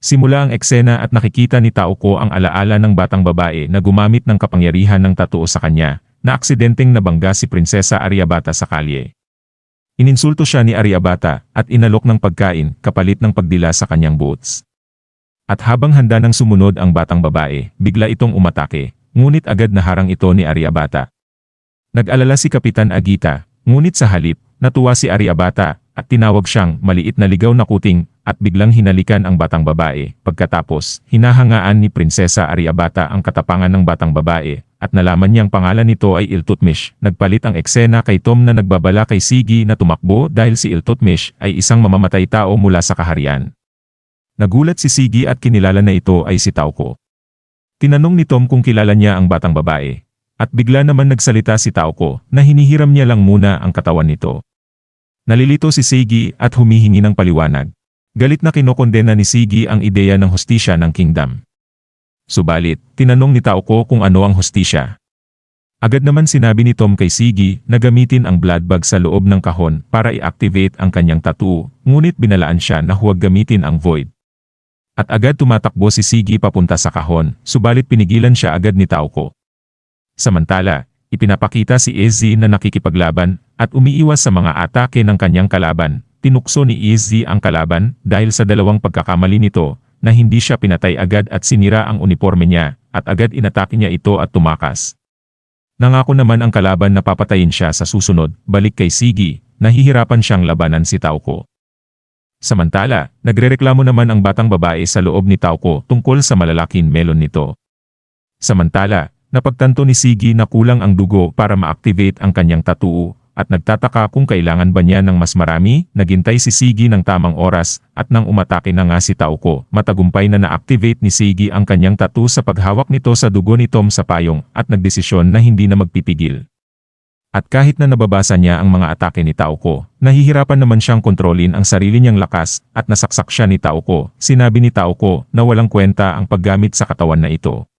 Simula ang eksena at nakikita ni Taoko ang alaala ng batang babae na gumamit ng kapangyarihan ng tattoo sa kanya, na aksidenteng nabangga si Prinsesa Aryabata sa kalye. Ininsulto siya ni Aryabata at inalok ng pagkain kapalit ng pagdila sa kanyang boots. At habang handa ng sumunod ang batang babae, bigla itong umatake, ngunit agad naharang ito ni Aryabata. Nag-alala si Kapitan Agita, ngunit sa halip, natuwa si Aryabata at tinawag siyang maliit na ligaw na kuting at biglang hinalikan ang batang babae. Pagkatapos, hinahangaan ni Prinsesa Aryabata ang katapangan ng batang babae at nalaman niyang pangalan nito ay Iltutmish. Nagpalit ang eksena kay Tom na nagbabala kay Siggy na tumakbo dahil si Iltutmish ay isang mamamatay tao mula sa kaharian. Nagulat si Siggy at kinilala na ito ay si Taoko. Tinanong ni Tom kung kilala niya ang batang babae. At bigla naman nagsalita si Taoko na hinihiram niya lang muna ang katawan nito. Nalilito si Siggy at humihingi ng paliwanag. Galit na kinokondena ni Siggy ang ideya ng hustisya ng kingdom. Subalit, tinanong ni Taoko kung ano ang hustisya. Agad naman sinabi ni Tom kay Siggy na gamitin ang blood bag sa loob ng kahon para i-activate ang kanyang tattoo, ngunit binalaan siya na huwag gamitin ang void. At agad tumatakbo si Siggy papunta sa kahon, subalit pinigilan siya agad ni Taoko. Samantala, ipinapakita si Izzy na nakikipaglaban at umiiwas sa mga atake ng kanyang kalaban. Tinukso ni Izzy ang kalaban dahil sa dalawang pagkakamali nito na hindi siya pinatay agad at sinira ang uniforme niya at agad inatake niya ito at tumakas. Nangako naman ang kalaban na papatayin siya sa susunod. Balik kay Siggy, nahihirapan siyang labanan si Taoko. Samantala, nagrereklamo naman ang batang babae sa loob ni Taoko tungkol sa malalaking melon nito. Samantala, napagtanto ni Siggy na kulang ang dugo para ma-activate ang kanyang tattoo at nagtataka kung kailangan ba niya ng mas marami. Naghintay si Siggy ng tamang oras at nang umatake na nga si Taoko, matagumpay na na-activate ni Siggy ang kanyang tattoo sa paghawak nito sa dugo ni Tom sa payong at nagdesisyon na hindi na magpipigil. At kahit na nababasa niya ang mga atake ni Taoko, nahihirapan naman siyang kontrolin ang sarili niyang lakas at nasaksak siya ni Taoko. Sinabi ni Taoko na walang kwenta ang paggamit sa katawan na ito.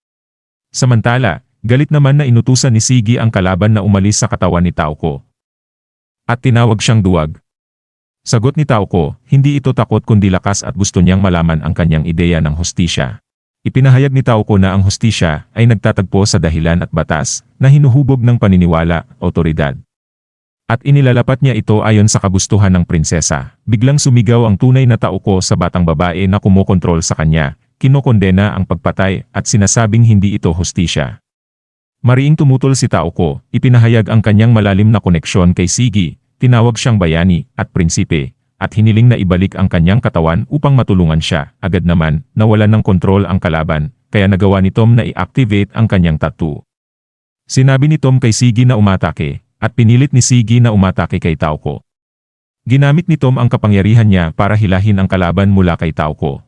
Samantala, galit naman na inutusan ni Siggy ang kalaban na umalis sa katawan ni Taoko. At tinawag siyang duwag. Sagot ni Taoko, hindi ito takot kundi lakas at gusto niyang malaman ang kanyang ideya ng hustisya. Ipinahayag ni Taoko na ang hustisya ay nagtatagpo sa dahilan at batas na hinuhubog ng paniniwala, otoridad. At inilalapat niya ito ayon sa kagustuhan ng prinsesa. Biglang sumigaw ang tunay na Taoko sa batang babae na kumokontrol sa kanya, kinokondena ang pagpatay at sinasabing hindi ito hustisya. Mariing tumutol si Taoko, ipinahayag ang kanyang malalim na koneksyon kay Siggy, tinawag siyang bayani at prinsipe, at hiniling na ibalik ang kanyang katawan upang matulungan siya. Agad naman, nawalan ng kontrol ang kalaban, kaya nagawa ni Tom na i-activate ang kanyang tattoo. Sinabi ni Tom kay Siggy na umatake, at pinilit ni Siggy na umatake kay Taoko. Ginamit ni Tom ang kapangyarihan niya para hilahin ang kalaban mula kay Taoko.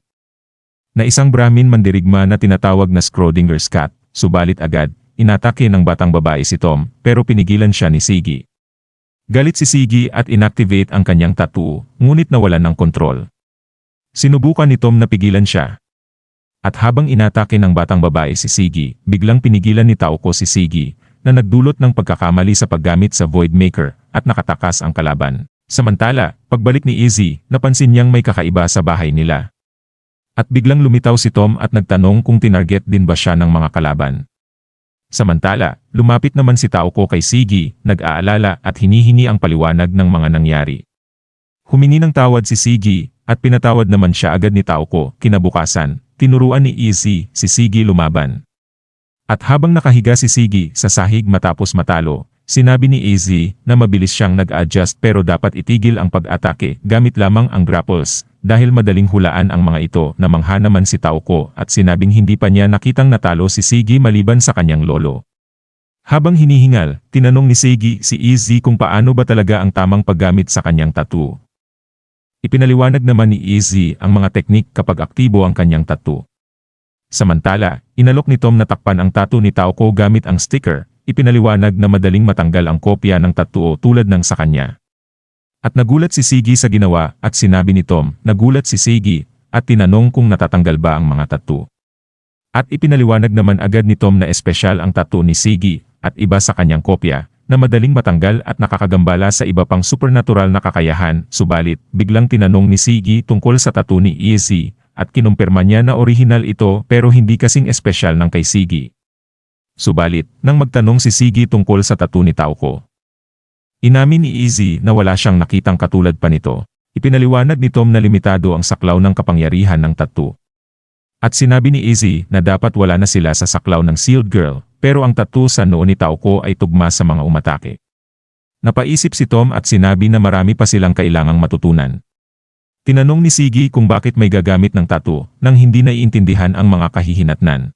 Na isang Brahmin mandirigma na tinatawag na Schrodinger's cat, subalit agad, inatake ng batang babae si Tom, pero pinigilan siya ni Siggy. Galit si Siggy at inactivate ang kanyang tattoo, ngunit nawalan ng kontrol. Sinubukan ni Tom na pigilan siya. At habang inatake ng batang babae si Siggy, biglang pinigilan ni Taoko si Siggy, na nagdulot ng pagkakamali sa paggamit sa Void Maker, at nakatakas ang kalaban. Samantala, pagbalik ni Izzy, napansin niyang may kakaiba sa bahay nila. At biglang lumitaw si Tom at nagtanong kung tinarget din ba siya ng mga kalaban. Samantala, lumapit naman si Taoko kay Siggy, nag-aalala at hinihingi ang paliwanag ng mga nangyari. Humingi ng tawad si Siggy, at pinatawad naman siya agad ni Taoko. Kinabukasan, tinuruan ni Izzy si Siggy lumaban. At habang nakahiga si Siggy sa sahig matapos matalo, sinabi ni Izzy na mabilis siyang nag-adjust pero dapat itigil ang pag-atake gamit lamang ang grapples. Dahil madaling hulaan ang mga ito, namangha naman si Taoko at sinabing hindi pa niya nakitang natalo si Siggy maliban sa kanyang lolo. Habang hinihingal, tinanong ni Siggy si Izzy kung paano ba talaga ang tamang paggamit sa kanyang tattoo. Ipinaliwanag naman ni Izzy ang mga teknik kapag aktibo ang kanyang tattoo. Samantala, inalok ni Tom na takpan ang tattoo ni Taoko gamit ang sticker. Ipinaliwanag na madaling matanggal ang kopya ng tattoo tulad ng sa kanya. At nagulat si Siggy sa ginawa at sinabi ni Tom, nagulat si Siggy at tinanong kung natatanggal ba ang mga tattoo. At ipinaliwanag naman agad ni Tom na espesyal ang tattoo ni Siggy at iba sa kanyang kopya na madaling matanggal at nakakagambala sa iba pang supernatural na kakayahan. Subalit, biglang tinanong ni Siggy tungkol sa tattoo ni Izzy at kinumpirma niya na orihinal ito pero hindi kasing espesyal ng kay Siggy. Subalit, nang magtanong si Siggy tungkol sa tattoo ni Tauko, inamin ni Izzy na wala siyang nakitang katulad pa nito. Ipinaliwanag ni Tom na limitado ang saklaw ng kapangyarihan ng tattoo. At sinabi ni Izzy na dapat wala na sila sa saklaw ng Sealed Girl, pero ang tattoo sa noo ni Tauko ay tugma sa mga umatake. Napaisip si Tom at sinabi na marami pa silang kailangang matutunan. Tinanong ni Siggy kung bakit may gagamit ng tattoo nang hindi naiintindihan ang mga kahihinatnan.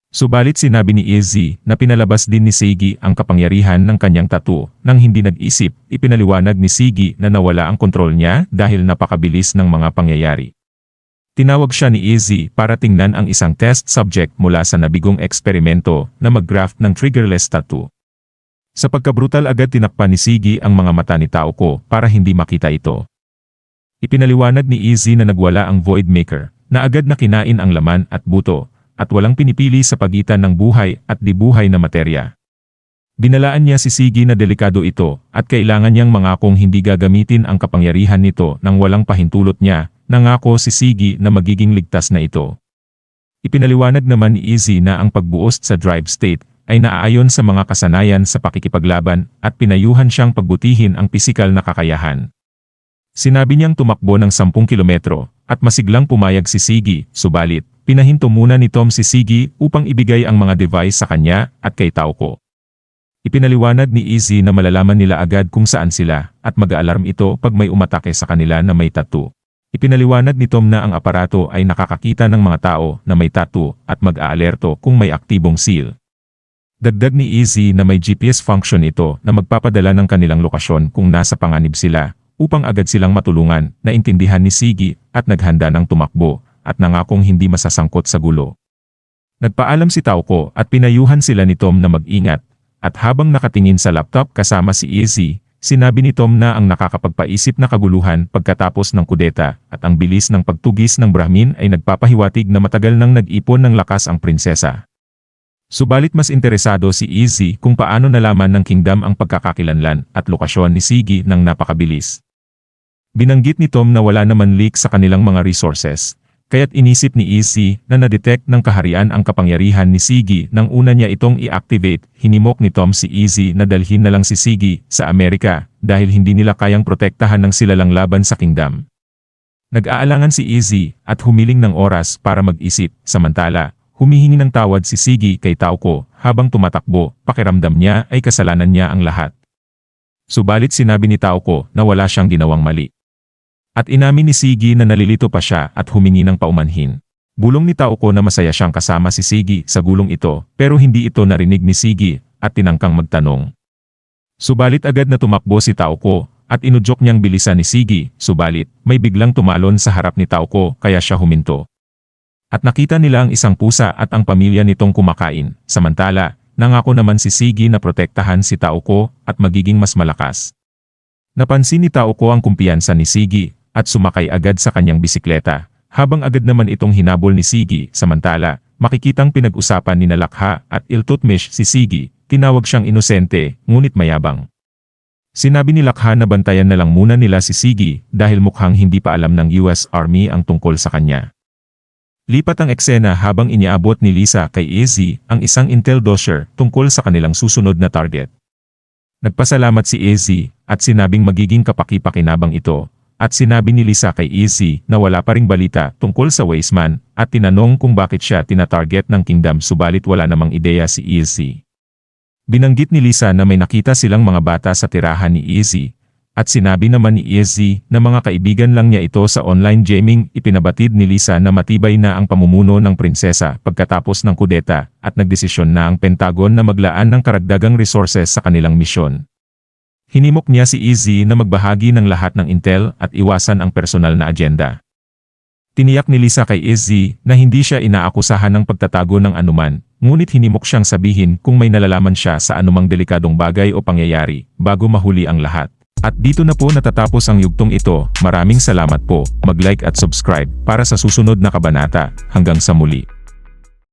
Subalit sinabi ni Izzy na pinalabas din ni Siggy ang kapangyarihan ng kanyang tattoo nang hindi nag-isip. Ipinaliwanag ni Siggy na nawala ang kontrol niya dahil napakabilis ng mga pangyayari. Tinawag siya ni Izzy para tingnan ang isang test subject mula sa nabigong eksperimento na mag-graft ng triggerless tattoo. Sa pagkabrutal agad tinakpan ni Siggy ang mga mata ni Tauko para hindi makita ito. Ipinaliwanag ni Izzy na nagwala ang Void Maker, na agad na kinain ang laman at buto, at walang pinipili sa pagitan ng buhay at di buhay na materya. Binalaan niya si Siggy na delikado ito, at kailangan niyang mangakong hindi gagamitin ang kapangyarihan nito nang walang pahintulot niya. Nangako si Siggy na magiging ligtas na ito. Ipinaliwanag naman ni Izzy na ang pagbuos sa drive state ay naaayon sa mga kasanayan sa pakikipaglaban at pinayuhan siyang pagbutihin ang pisikal na kakayahan. Sinabi niyang tumakbo ng 10 kilometro at masiglang pumayag si Siggy, subalit pinahinto muna ni Tom si Siggy upang ibigay ang mga device sa kanya at kay Tauko. Ipinaliwanag ni Izzy na malalaman nila agad kung saan sila at mag-aalarm ito pag may umatake sa kanila na may tattoo. Ipinaliwanag ni Tom na ang aparato ay nakakakita ng mga tao na may tattoo at mag-aalerto kung may aktibong seal. Dagdag ni Izzy na may GPS function ito na magpapadala ng kanilang lokasyon kung nasa panganib sila, upang agad silang matulungan. Naintindihan ni Siggy at naghanda ng tumakbo at nangakong hindi masasangkot sa gulo. Nagpaalam si Tauko at pinayuhan sila ni Tom na mag-ingat, at habang nakatingin sa laptop kasama si Izzy, sinabi ni Tom na ang nakakapagpaisip na kaguluhan pagkatapos ng kudeta at ang bilis ng pagtugis ng Brahmin ay nagpapahiwatig na matagal nang nag-ipon ng lakas ang prinsesa. Subalit mas interesado si Izzy kung paano nalaman ng kingdom ang pagkakakilanlan at lokasyon ni Siggy nang napakabilis. Binanggit ni Tom na wala naman leak sa kanilang mga resources, kaya't inisip ni Izzy na na-detect ng kaharian ang kapangyarihan ni Siggy nang una niya itong i-activate. Hinimok ni Tom si Izzy na dalhin na lang si Siggy sa Amerika dahil hindi nila kayang protektahan ng silalang laban sa kingdom. Nag-aalangan si Izzy at humiling ng oras para mag-isip, samantala, humihingi ng tawad si Siggy kay Tauko habang tumatakbo. Pakiramdam niya ay kasalanan niya ang lahat. Subalit sinabi ni Tauko na wala siyang ginawang mali. At inamin ni Siggy na nalilito pa siya at humingi ng paumanhin. Bulong ni Tauko na masaya siyang kasama si Siggy sa gulong ito pero hindi ito narinig ni Siggy at tinangkang magtanong. Subalit agad na tumakbo si Tauko at inudyok niyang bilisan ni Siggy, subalit may biglang tumalon sa harap ni Tauko kaya siya huminto. At nakita nila ang isang pusa at ang pamilya nitong kumakain, samantala, nangako naman si Siggy na protektahan si Tauko at magiging mas malakas. Napansin ni Tauko ang kumpiyansa ni Siggy at sumakay agad sa kanyang bisikleta, habang agad naman itong hinabol ni Siggy. Samantala, makikitang pinag-usapan ni Lakha at Iltutmish si Siggy. Tinawag siyang inosente, ngunit mayabang. Sinabi ni Lakha na bantayan na lang muna nila si Siggy dahil mukhang hindi pa alam ng US Army ang tungkol sa kanya. Lipat ang eksena habang iniabot ni Lisa kay Izzy ang isang intel dossier tungkol sa kanilang susunod na target. Nagpasalamat si Izzy at sinabing magiging kapaki-pakinabang ito. At sinabi ni Lisa kay Izzy na wala pa ring balita tungkol sa Weisman at tinanong kung bakit siya tinatarget ng kingdom, subalit wala namang ideya si Izzy. Binanggit ni Lisa na may nakita silang mga bata sa tirahan ni Izzy at sinabi naman ni Izzy na mga kaibigan lang niya ito sa online gaming. Ipinabatid ni Lisa na matibay na ang pamumuno ng prinsesa pagkatapos ng kudeta at nagdesisyon na ang Pentagon na maglaan ng karagdagang resources sa kanilang misyon. Hinimok niya si Izzy na magbahagi ng lahat ng intel at iwasan ang personal na agenda. Tiniyak ni Lisa kay Izzy na hindi siya inaakusahan ng pagtatago ng anuman, ngunit hinimok siyang sabihin kung may nalalaman siya sa anumang delikadong bagay o pangyayari bago mahuli ang lahat. At dito na po natatapos ang yugtong ito. Maraming salamat po. Mag-like at subscribe para sa susunod na kabanata. Hanggang sa muli.